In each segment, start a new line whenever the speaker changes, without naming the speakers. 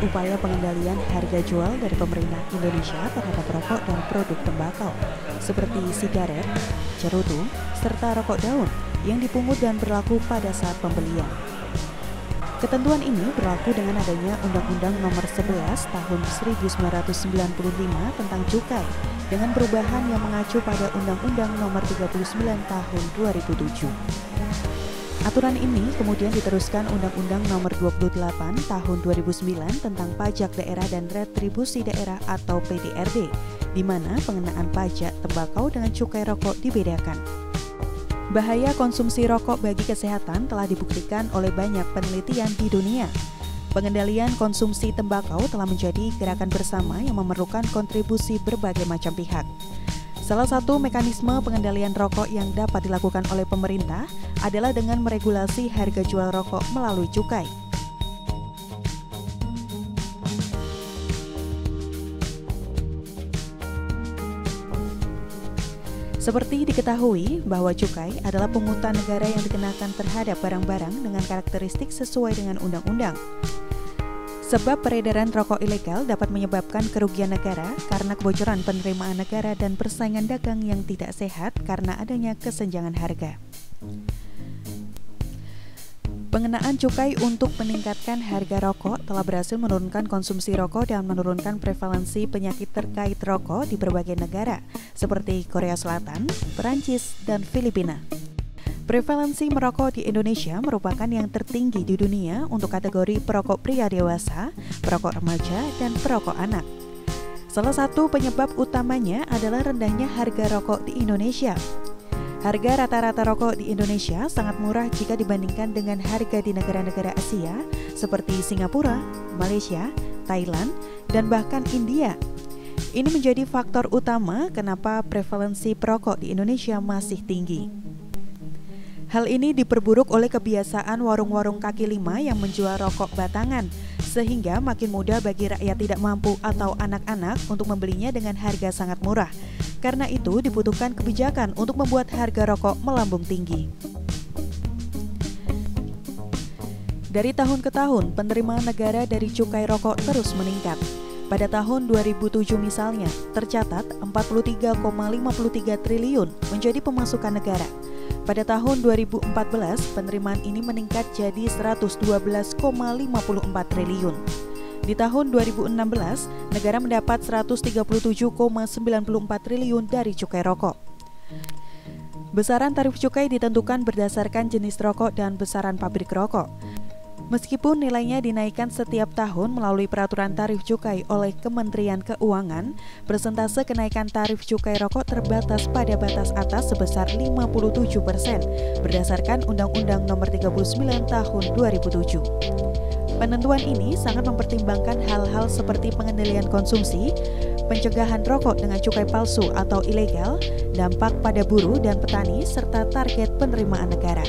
upaya pengendalian harga jual dari pemerintah Indonesia terhadap rokok dan produk tembakau, seperti sigaret, cerutu, serta rokok daun yang dipungut dan berlaku pada saat pembelian. Ketentuan ini berlaku dengan adanya Undang-Undang Nomor 11 Tahun 1995 tentang cukai dengan perubahan yang mengacu pada Undang-Undang Nomor 39 Tahun 2007. Aturan ini kemudian diteruskan Undang-Undang Nomor 28 Tahun 2009 tentang Pajak Daerah dan Retribusi Daerah atau PDRD, di mana pengenaan pajak tembakau dengan cukai rokok dibedakan. Bahaya konsumsi rokok bagi kesehatan telah dibuktikan oleh banyak penelitian di dunia. Pengendalian konsumsi tembakau telah menjadi gerakan bersama yang memerlukan kontribusi berbagai macam pihak. Salah satu mekanisme pengendalian rokok yang dapat dilakukan oleh pemerintah adalah dengan meregulasi harga jual rokok melalui cukai. Seperti diketahui bahwa cukai adalah pungutan negara yang dikenakan terhadap barang-barang dengan karakteristik sesuai dengan undang-undang. Sebab peredaran rokok ilegal dapat menyebabkan kerugian negara karena kebocoran penerimaan negara dan persaingan dagang yang tidak sehat karena adanya kesenjangan harga. Pengenaan cukai untuk meningkatkan harga rokok telah berhasil menurunkan konsumsi rokok dan menurunkan prevalensi penyakit terkait rokok di berbagai negara, seperti Korea Selatan, Perancis, dan Filipina. Prevalensi merokok di Indonesia merupakan yang tertinggi di dunia untuk kategori perokok pria dewasa, perokok remaja, dan perokok anak. Salah satu penyebab utamanya adalah rendahnya harga rokok di Indonesia. Harga rata-rata rokok di Indonesia sangat murah jika dibandingkan dengan harga di negara-negara Asia seperti Singapura, Malaysia, Thailand, dan bahkan India. Ini menjadi faktor utama kenapa prevalensi perokok di Indonesia masih tinggi. Hal ini diperburuk oleh kebiasaan warung-warung kaki lima yang menjual rokok batangan, sehingga makin mudah bagi rakyat tidak mampu atau anak-anak untuk membelinya dengan harga sangat murah. Karena itu dibutuhkan kebijakan untuk membuat harga rokok melambung tinggi. Dari tahun ke tahun, penerimaan negara dari cukai rokok terus meningkat. Pada tahun 2007 misalnya, tercatat 43,53 triliun menjadi pemasukan negara. Pada tahun 2014, penerimaan ini meningkat jadi 112,54 triliun. Di tahun 2016, negara mendapat 137,94 triliun dari cukai rokok. Besaran tarif cukai ditentukan berdasarkan jenis rokok dan besaran pabrik rokok. Meskipun nilainya dinaikkan setiap tahun melalui peraturan tarif cukai oleh Kementerian Keuangan, persentase kenaikan tarif cukai rokok terbatas pada batas atas sebesar 57% berdasarkan Undang-Undang Nomor 39 Tahun 2007. Penentuan ini sangat mempertimbangkan hal-hal seperti pengendalian konsumsi, pencegahan rokok dengan cukai palsu atau ilegal, dampak pada buruh dan petani, serta target penerimaan negara.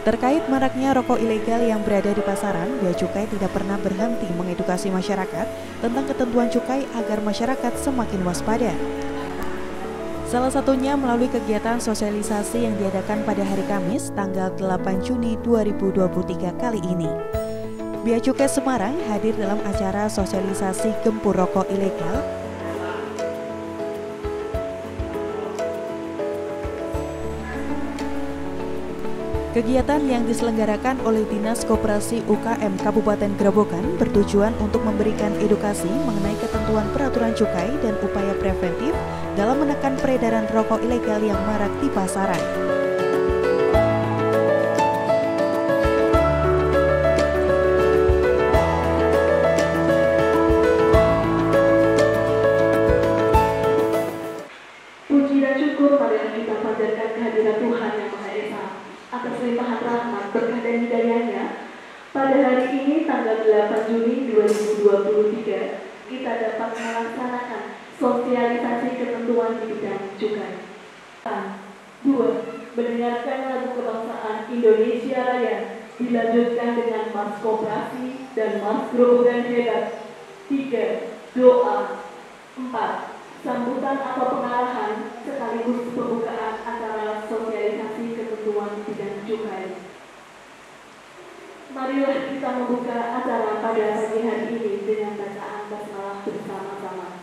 Terkait maraknya rokok ilegal yang berada di pasaran, Bea Cukai tidak pernah berhenti mengedukasi masyarakat tentang ketentuan cukai agar masyarakat semakin waspada. Salah satunya melalui kegiatan sosialisasi yang diadakan pada hari Kamis, tanggal 8 Juni 2023 kali ini. Bea Cukai Semarang hadir dalam acara sosialisasi gempur rokok ilegal. Kegiatan yang diselenggarakan oleh Dinas Koperasi UKM Kabupaten Grobogan bertujuan untuk memberikan edukasi mengenai ketentuan peraturan cukai dan upaya preventif dalam menekan peredaran rokok ilegal yang marak di pasaran.
Puji dan syukur pada kita panjatkan kehadiran Tuhan yang Maha Esa atas limpahan rahmat berkah dan hidayahnya pada hari ini tanggal 8 Juni 2023 kita dapat melaksanakan sosialisasi ketentuan di bidang cukai. 2. Mendengarkan lagu kebangsaan Indonesia Raya dilanjutkan dengan Mars Koperasi dan Mars Gerobogan Hebat. 3. Doa. 4. Sambutan atau pengarahan sekaligus pembukaan acara sosialisasi ketentuan di bidang cukai. Marilah kita membuka acara pada pagi hari ini dengan bacaan basmalah bersama-sama.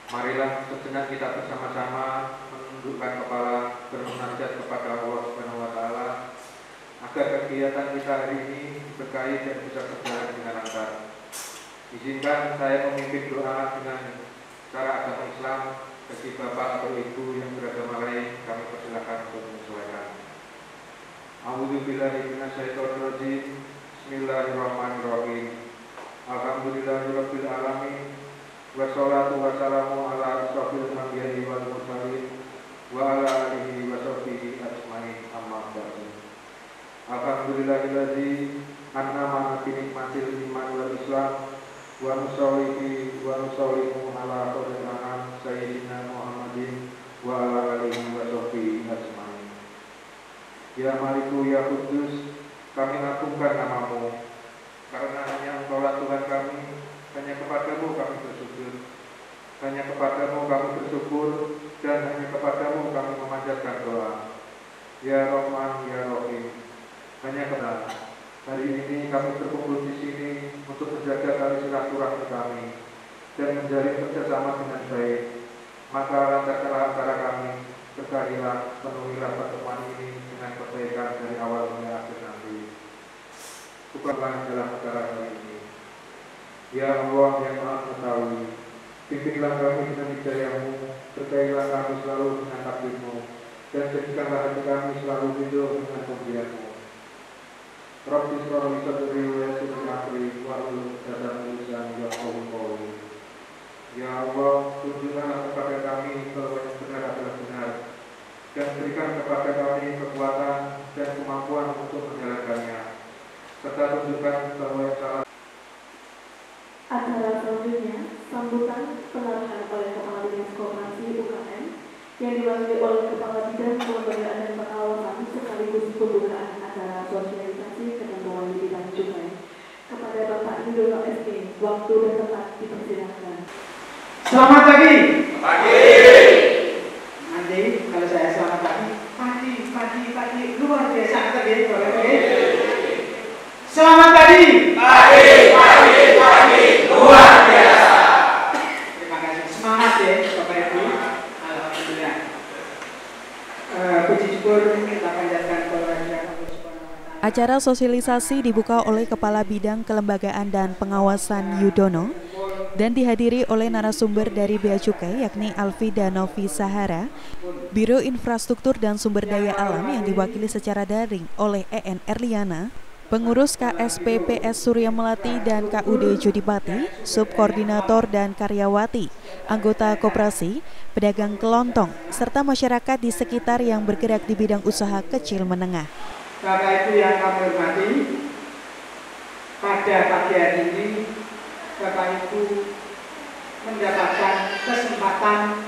Marilah sejenak kita bersama-sama menundukkan kepala bermunajat kepada Allah Subhanahu wa taala agar kegiatan kita hari ini berkait dan bisa berjalan dengan lancar. Izinkan saya memimpin doa dengan cara agama Islam bagi Bapak atau Ibu yang beragama lain, kami persilakan untuk menyesuaikan. A'udzubillahi minasyaitonirrajim. Bismillahirrahmanirrahim. Alhamdulillahirabbil alamin. Wassalatu wassalamu ala asyrofil anbiya'i wal mursalin wa ala alihi wa sahbihi ajmain, amma ba'du. Alhamdulillahilladzi an'ama bi nikmatil iman wal islam wa nusallimu ala khairil anam sayyidina Muhammadin wa ala alihi wa sahbihi ajmain. Ya Maliku ya Kudus, kami agungkan namamu karena hanya Engkaulah Tuhan kami. Hanya kepadamu kami bersyukur, hanya kepadamu kami bersyukur, dan hanya kepadamu kami memanjatkan doa. Ya Rahman, ya Rahim, hanya kepada hari ini kami berkumpul di sini untuk menjaga tali silaturahmi kami dan menjalin kerjasama dengan baik. Maka lancarkanlah antara kami, berkahilah, penuhilah pertemuan ini dengan kebaikan dari awal hingga akhir nanti. Bukanlah dalam acara hari ini. Ya Allah yang Maha Mengetahui, pimpinlah kami dengan hidayah-Mu, berkailah kami selalu dengan takdir-Mu, dan jadikanlah hati kami selalu ridho dengan pemberian-Mu. Rabbi shrah li sadri wa yassir li amri wahlul 'uqdatam min lisani yafqahu qawli. Ya Allah, tunjukkanlah kepada kami bahwa yang benar adalah benar, dan berikan kepada kami kekuatan dan kemampuan untuk menjalankannya, serta tunjukkan bahwa yang salah.
Acara selanjutnya, sambutan pengarahan oleh Kepala Dinas Koperasi UKM yang diwakili oleh Kepala Bidang Kelembagaan dan Pengawasan sekaligus pembukaan acara sosialisasi ketentuan di bidang cukai. Kepada Bapak Yudono SK, waktu dan tempat dipersilakan.
Selamat pagi.
Pagi.
Nanti kalau saya selamat pagi luar biasa tadi. Selamat pagi.
Pagi luar biasa.
Terima kasih, semangat ya Bapak Ibu. Alhamdulillah. Puji syukur kita panjatkan kepada Allah Subhanahu wa taala.
Acara sosialisasi dibuka oleh Kepala Bidang Kelembagaan dan Pengawasan Yudono dan dihadiri oleh narasumber dari Bea Cukai yakni Alfida Novi Sahara, Biro Infrastruktur dan Sumber Daya Alam yang diwakili secara daring oleh EN Erliana, pengurus KSPPS Surya Melati dan KUD Jodipati, subkoordinator dan karyawati, anggota koperasi, pedagang kelontong, serta masyarakat di sekitar yang bergerak di bidang usaha kecil menengah.
Bapak Ibu yang kami hormati, pada pagi hari ini Bapak Ibu mendapatkan kesempatan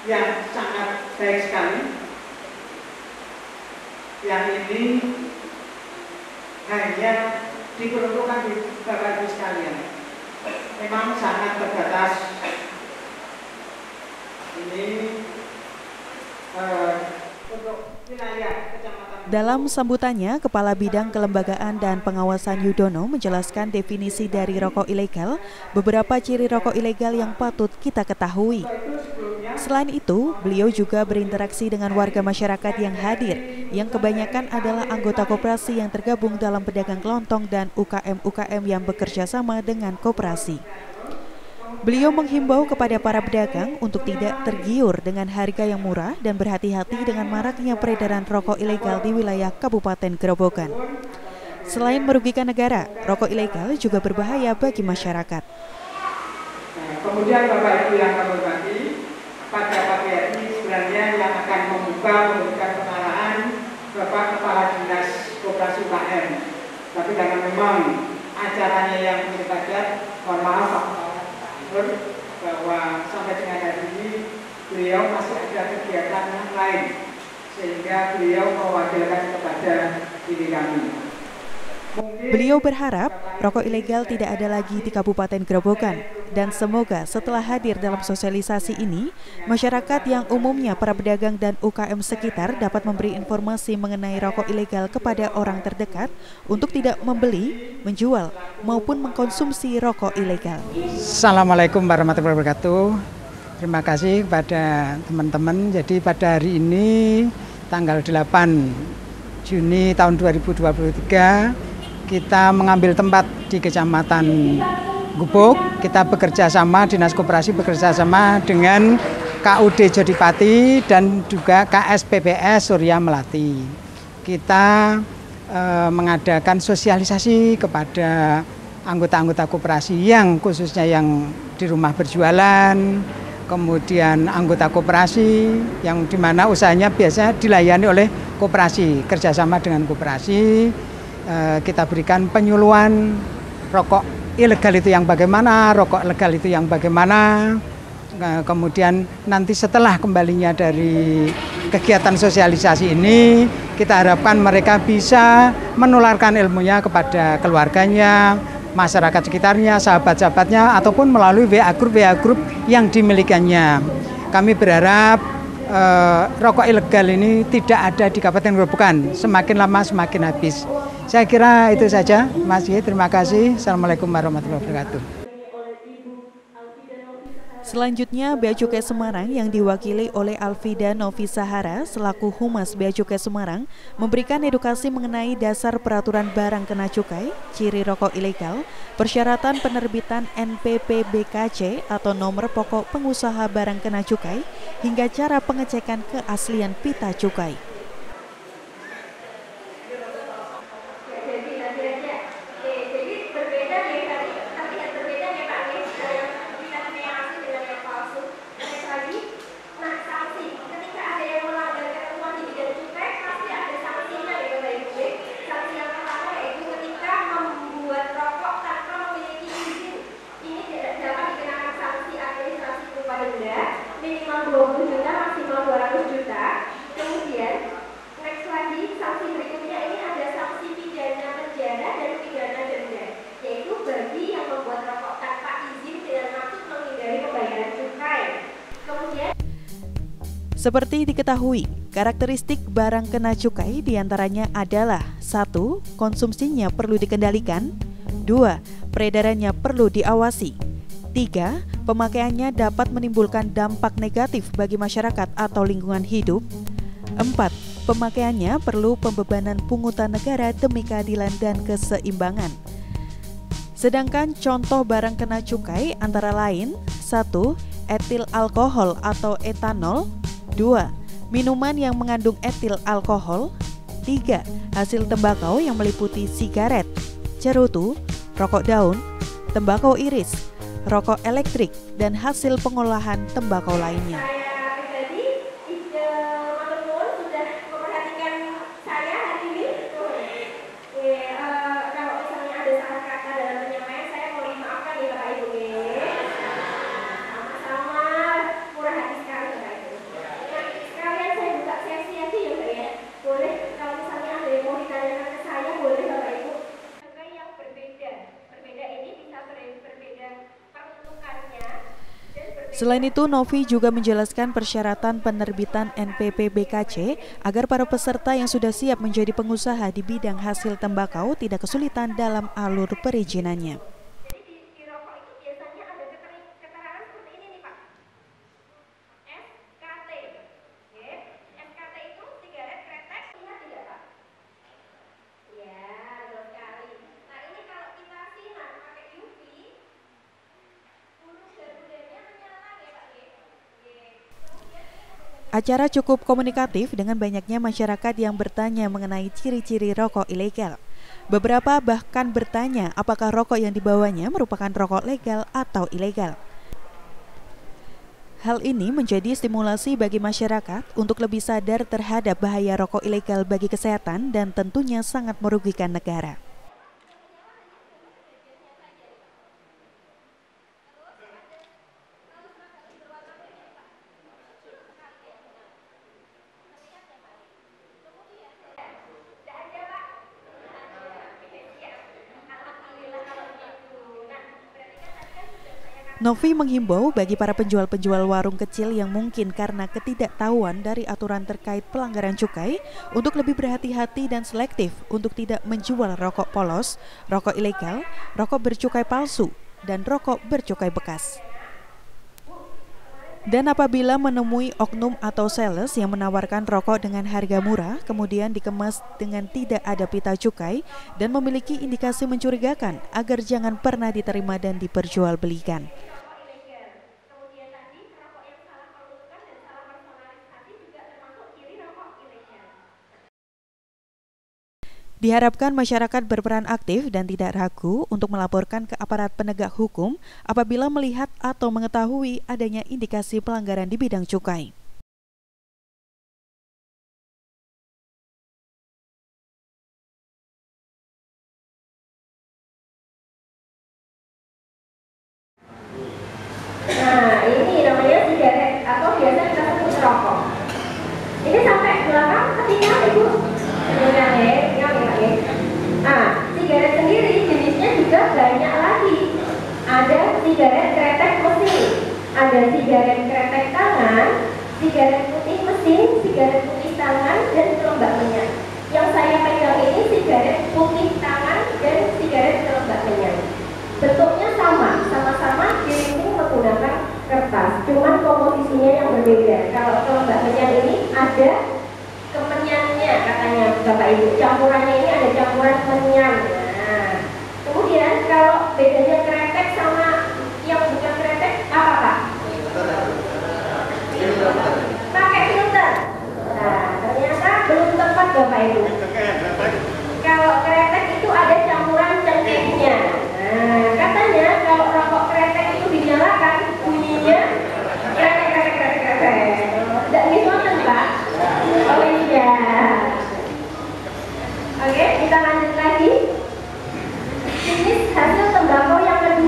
yang sangat baik sekali. Yang ini hanya diperuntukkan di Bapak Ibu sekalian. Memang sangat terbatas. Ini untuk wilayah kecamatan.
Dalam sambutannya, Kepala Bidang Kelembagaan dan Pengawasan Yudono menjelaskan definisi dari rokok ilegal, beberapa ciri rokok ilegal yang patut kita ketahui. Selain itu, beliau juga berinteraksi dengan warga masyarakat yang hadir, yang kebanyakan adalah anggota koperasi yang tergabung dalam pedagang kelontong dan UKM-UKM yang bekerja sama dengan koperasi. Beliau menghimbau kepada para pedagang untuk tidak tergiur dengan harga yang murah dan berhati-hati dengan maraknya peredaran rokok ilegal di wilayah Kabupaten Grobogan. Selain merugikan negara, rokok ilegal juga berbahaya bagi masyarakat.
Kemudian Bapak Ibu yang kami hormati, pada pagi hari ini sebenarnya yang akan memberikan pengarahan Bapak Kepala Dinas Koperasi UKM. Tapi karena memang acaranya yang berbagian, mohon maaf bahwa sampai dengan hari ini beliau masih ada kegiatan yang lain sehingga beliau mewakilkan kepada diri kami.
Beliau berharap rokok ilegal tidak ada lagi di Kabupaten Grobogan dan semoga setelah hadir dalam sosialisasi ini, masyarakat yang umumnya para pedagang dan UKM sekitar dapat memberi informasi mengenai rokok ilegal kepada orang terdekat untuk tidak membeli, menjual, maupun mengkonsumsi rokok ilegal.
Assalamualaikum warahmatullahi wabarakatuh. Terima kasih kepada teman-teman. Jadi pada hari ini tanggal 8 Juni tahun 2023 kita mengambil tempat di Kecamatan Gubuk. Kita bekerja sama, Dinas Koperasi bekerja sama dengan KUD Jodipati dan juga KSPPS Surya Melati. Kita mengadakan sosialisasi kepada anggota-anggota koperasi yang khususnya yang di rumah berjualan, kemudian anggota koperasi yang dimana usahanya biasa dilayani oleh koperasi, kerjasama dengan koperasi. Kita berikan penyuluhan rokok ilegal itu yang bagaimana, rokok legal itu yang bagaimana. Kemudian nanti setelah kembalinya dari kegiatan sosialisasi ini, kita harapkan mereka bisa menularkan ilmunya kepada keluarganya, masyarakat sekitarnya, sahabat-sahabatnya, ataupun melalui WA group yang dimilikannya. Kami berharap rokok ilegal ini tidak ada di Kabupaten Grobogan, semakin lama semakin habis. Saya kira itu saja, Mas Ye. Terima kasih. Assalamualaikum warahmatullahi wabarakatuh.
Selanjutnya, Bea Cukai Semarang yang diwakili oleh Alfida Novi Sahara selaku Humas Bea Cukai Semarang memberikan edukasi mengenai dasar peraturan barang kena cukai, ciri rokok ilegal, persyaratan penerbitan NPP-BKC atau nomor pokok pengusaha barang kena cukai, hingga cara pengecekan keaslian pita cukai.
Minimal 20 juta, maksimal 200 juta. Kemudian next lagi sanksi berikutnya ini ada sanksi pidana penjara dan pidana denda, yaitu bagi yang membuat rokok tanpa izin dengan maksud menghindari pembayaran cukai. Kemudian
seperti diketahui, karakteristik barang kena cukai diantaranya adalah 1. Konsumsinya perlu dikendalikan, 2. Peredarannya perlu diawasi, 3. Pemakaiannya dapat menimbulkan dampak negatif bagi masyarakat atau lingkungan hidup, 4. pemakaiannya perlu pembebanan pungutan negara demi keadilan dan keseimbangan. Sedangkan contoh barang kena cukai antara lain 1. Etil alkohol atau etanol, 2. Minuman yang mengandung etil alkohol, 3. Hasil tembakau yang meliputi sigaret, cerutu, rokok daun, tembakau iris, rokok elektrik, dan hasil pengolahan tembakau lainnya. Selain itu, Novi juga menjelaskan persyaratan penerbitan NPP BKC agar para peserta yang sudah siap menjadi pengusaha di bidang hasil tembakau tidak kesulitan dalam alur perizinannya.
Jadi di rokok itu biasanya ada keterangan seperti ini nih Pak. SKT. SKT itu sigaret kretek, ingat tidak Pak? Ya, betul sekali. Nah ini kalau kita sinar pakai UV, bulu garudanya menyala ya Pak.
Acara cukup komunikatif dengan banyaknya masyarakat yang bertanya mengenai ciri-ciri rokok ilegal. Beberapa bahkan bertanya apakah rokok yang dibawanya merupakan rokok legal atau ilegal. Hal ini menjadi stimulasi bagi masyarakat untuk lebih sadar terhadap bahaya rokok ilegal bagi kesehatan dan tentunya sangat merugikan negara. Novi menghimbau bagi para penjual-penjual warung kecil yang mungkin karena ketidaktahuan dari aturan terkait pelanggaran cukai untuk lebih berhati-hati dan selektif untuk tidak menjual rokok polos, rokok ilegal, rokok bercukai palsu, dan rokok bercukai bekas. Dan apabila menemui oknum atau sales yang menawarkan rokok dengan harga murah, kemudian dikemas dengan tidak ada pita cukai dan memiliki indikasi mencurigakan, agar jangan pernah diterima dan diperjualbelikan. Diharapkan masyarakat berperan aktif dan tidak ragu untuk melaporkan ke aparat penegak hukum apabila melihat atau mengetahui adanya indikasi pelanggaran di bidang cukai.
Nah, ini namanya sigaret atau biasa kita sebut rokok. Ini sampai belakang ketinggalan Ibu. Nah, sigaret sendiri jenisnya juga banyak lagi. Ada sigaret kretek mesin, ada sigaret kretek tangan, sigaret putih mesin, sigaret putih tangan, dan kelombak minyak. Yang saya pegang ini sigaret putih tangan dan sigaret kelombak minyak. Bentuknya sama-sama dirincing menggunakan kertas, cuman komposisinya yang berbeda. Kalau kelombak minyak ini ada kemenyannya katanya Bapak Ibu, campurannya ini ada campuran menyan. Nah, kemudian kalau bedanya kretek sama yang bukan kretek apa Pak? Pakai filter. Nah, ternyata belum tepat Bapak Ibu. Kalau kretek itu ada campuran cengkehnya. Nah, katanya kalau rokok kretek itu dinyalakan bunyinya kretek. Tidak gitu kan Pak? Oh iya. Oke, kita lanjut lagi. Jenis hasil tembakau yang kedua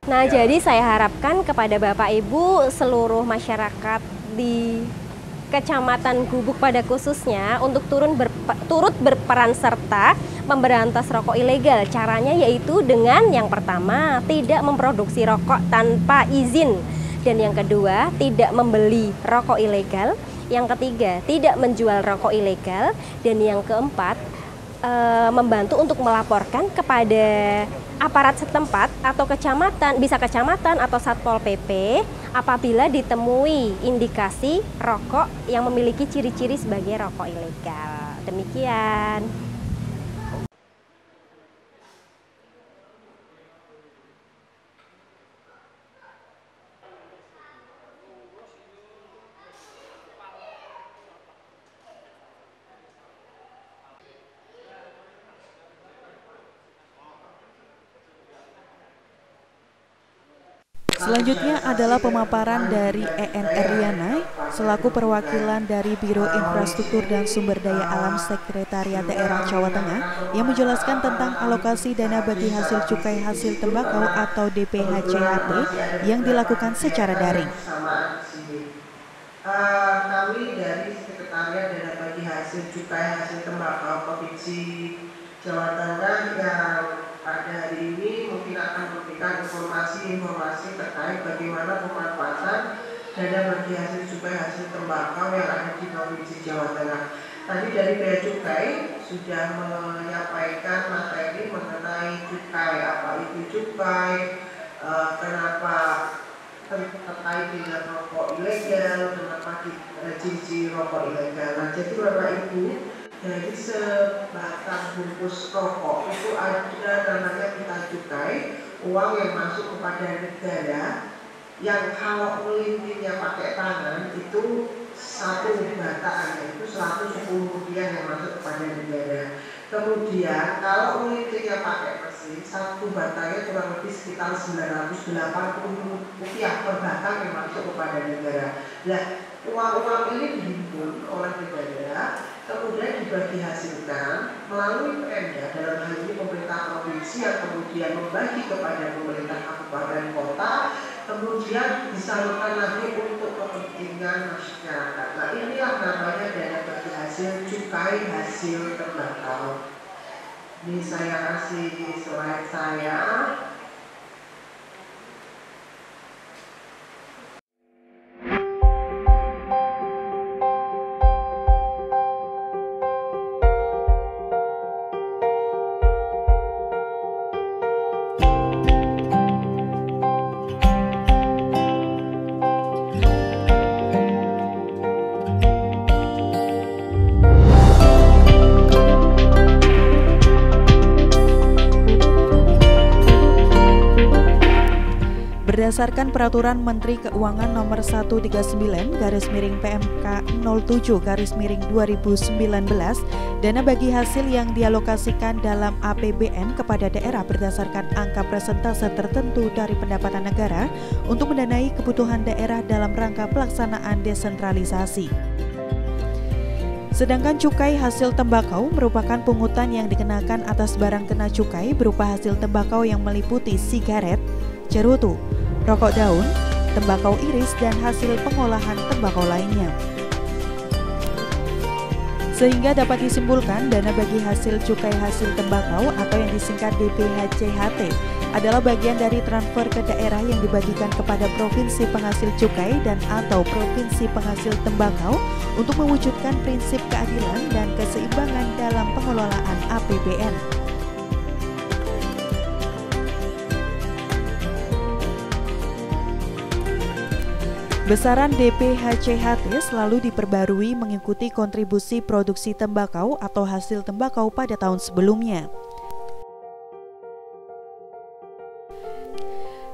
Nah, jadi saya harapkan kepada Bapak Ibu seluruh masyarakat di Kecamatan Gubuk pada khususnya untuk turut berperan serta memberantas rokok ilegal. Caranya yaitu dengan yang pertama, tidak memproduksi rokok tanpa izin. Dan yang kedua, tidak membeli rokok ilegal. Yang ketiga, tidak menjual rokok ilegal. Dan yang keempat, membantu untuk melaporkan kepada aparat setempat atau kecamatan, bisa kecamatan atau Satpol PP apabila ditemui indikasi rokok yang memiliki ciri-ciri sebagai rokok ilegal. Demikian.
Selanjutnya adalah pemaparan dari EN Eriana selaku perwakilan dari Biro Infrastruktur dan Sumber Daya Alam Sekretariat Daerah Jawa Tengah yang menjelaskan tentang alokasi dana bagi hasil cukai hasil tembakau atau DPHCHT yang dilakukan secara daring.
Kami dari Sekretariat Dana Bagi Hasil Cukai Hasil Tembakau Provinsi Jawa Tengah yang pada hari ini mungkin akan memberikan informasi terkait bagaimana pemanfaatan dana bagi hasil cukai hasil tembakau yang ada di Provinsi Jawa Tengah. Tadi dari Bea Cukai sudah menyampaikan materi mengenai cukai, apa itu cukai, kenapa terkait dengan rokok ilegal, kenapa ciri-ciri rokok ilegal. Nah, jadi Bapak Ibu, dari sebatang bungkus rokok itu ada namanya pita cukai, uang yang masuk kepada negara yang kalau melintingnya pakai tangan itu satu batang, yaitu 110 rupiah yang masuk kepada negara. Kemudian kalau melintingnya pakai mesin, satu batangnya kurang lebih sekitar 980 rupiah per batang yang masuk kepada negara. Nah, uang-uang ini dihimpun oleh negara, kemudian dibagi hasilkan melalui Pemda, dalam hal ini pemerintah provinsi yang kemudian membagi kepada pemerintah kabupaten kota, kemudian disalurkan lagi untuk kepentingan masyarakat. Nah, inilah namanya dana bagi hasil cukai hasil tembakau. Ini saya kasih slide saya.
Berdasarkan Peraturan Menteri Keuangan Nomor 139/PMK07/2019, dana bagi hasil yang dialokasikan dalam APBN kepada daerah berdasarkan angka persentase tertentu dari pendapatan negara untuk mendanai kebutuhan daerah dalam rangka pelaksanaan desentralisasi. Sedangkan cukai hasil tembakau merupakan pungutan yang dikenakan atas barang kena cukai berupa hasil tembakau yang meliputi sigaret, cerutu, rokok daun, tembakau iris, dan hasil pengolahan tembakau lainnya. Sehingga dapat disimpulkan dana bagi hasil cukai hasil tembakau atau yang disingkat DPHCHT adalah bagian dari transfer ke daerah yang dibagikan kepada provinsi penghasil cukai dan atau provinsi penghasil tembakau untuk mewujudkan prinsip keadilan dan keseimbangan dalam pengelolaan APBN. Besaran DPHCHT selalu diperbarui mengikuti kontribusi produksi tembakau atau hasil tembakau pada tahun sebelumnya.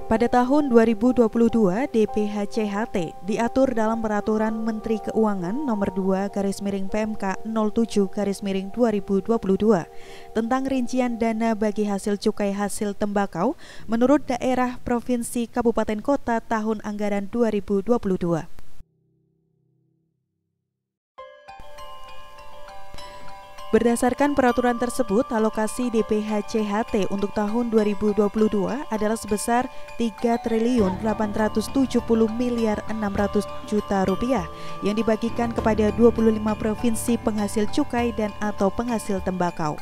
Pada tahun 2022, DPHCHT diatur dalam Peraturan Menteri Keuangan Nomor 2/PMK07/2022 tentang rincian dana bagi hasil cukai hasil tembakau menurut daerah, provinsi, kabupaten, kota tahun anggaran 2022. Berdasarkan peraturan tersebut, alokasi DPH-CHT untuk tahun 2022 adalah sebesar Rp3.870.600.000.000 yang dibagikan kepada 25 provinsi penghasil cukai dan atau penghasil tembakau.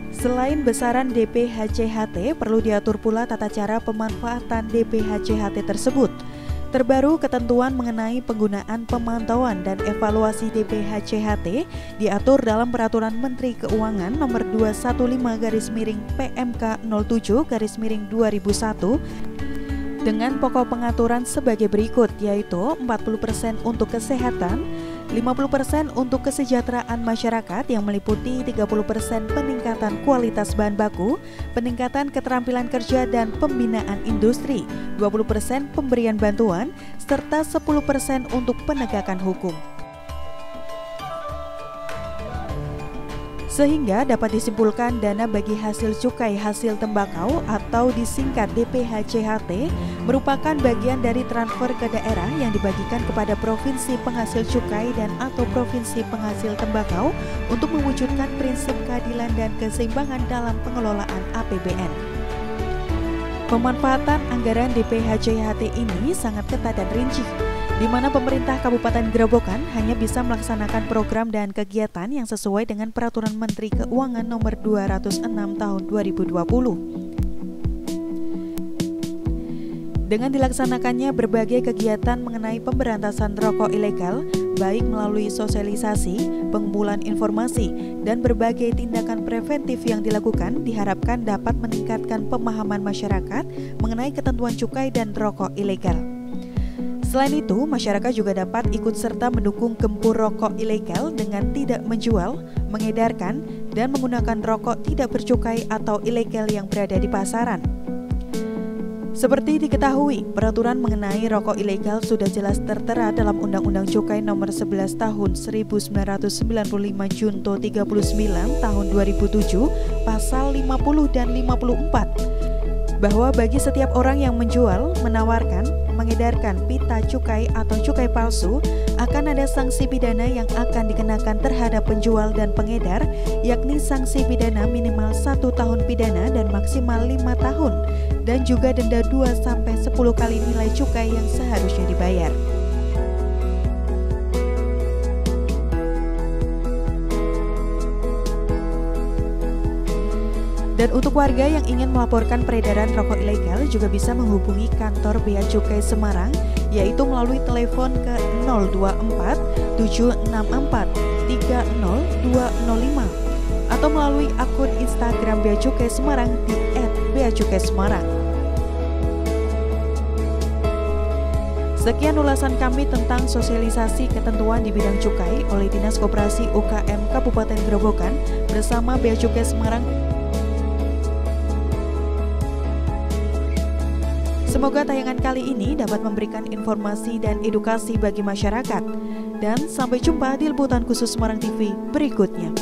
Selain besaran DPH-CHT, perlu diatur pula tata cara pemanfaatan DPH-CHT tersebut. Terbaru, ketentuan mengenai penggunaan pemantauan dan evaluasi DPH-CHT diatur dalam Peraturan Menteri Keuangan Nomor 215/PMK07/2001 dengan pokok pengaturan sebagai berikut, yaitu 40% untuk kesehatan, 50% untuk kesejahteraan masyarakat yang meliputi 30% peningkatan kualitas bahan baku, peningkatan keterampilan kerja dan pembinaan industri, 20% pemberian bantuan, serta 10% untuk penegakan hukum. Sehingga dapat disimpulkan dana bagi hasil cukai hasil tembakau atau disingkat DPH-CHT merupakan bagian dari transfer ke daerah yang dibagikan kepada provinsi penghasil cukai dan atau provinsi penghasil tembakau untuk mewujudkan prinsip keadilan dan keseimbangan dalam pengelolaan APBN. Pemanfaatan anggaran DPH-CHT ini sangat ketat dan rinci, di mana pemerintah Kabupaten Grobogan hanya bisa melaksanakan program dan kegiatan yang sesuai dengan Peraturan Menteri Keuangan Nomor 206 Tahun 2020. Dengan dilaksanakannya berbagai kegiatan mengenai pemberantasan rokok ilegal, baik melalui sosialisasi, pengumpulan informasi, dan berbagai tindakan preventif yang dilakukan diharapkan dapat meningkatkan pemahaman masyarakat mengenai ketentuan cukai dan rokok ilegal. Selain itu, masyarakat juga dapat ikut serta mendukung gempur rokok ilegal dengan tidak menjual, mengedarkan, dan menggunakan rokok tidak bercukai atau ilegal yang berada di pasaran. Seperti diketahui, peraturan mengenai rokok ilegal sudah jelas tertera dalam Undang-Undang Cukai Nomor 11 Tahun 1995 Junto 39 Tahun 2007 Pasal 50 dan 54 bahwa bagi setiap orang yang menjual, menawarkan, mengedarkan pita cukai atau cukai palsu akan ada sanksi pidana yang akan dikenakan terhadap penjual dan pengedar, yakni sanksi pidana minimal 1 tahun pidana dan maksimal 5 tahun dan juga denda 2-10 kali nilai cukai yang seharusnya dibayar. Dan untuk warga yang ingin melaporkan peredaran rokok ilegal juga bisa menghubungi kantor Bea Cukai Semarang, yaitu melalui telepon ke 024 764 30205 atau melalui akun Instagram Bea Cukai Semarang di @beacukai_semarang. Sekian ulasan kami tentang sosialisasi ketentuan di bidang cukai oleh Dinas Koperasi UKM Kabupaten Grobogan bersama Bea Cukai Semarang. Semoga tayangan kali ini dapat memberikan informasi dan edukasi bagi masyarakat. Dan sampai jumpa di liputan khusus Semarang TV berikutnya.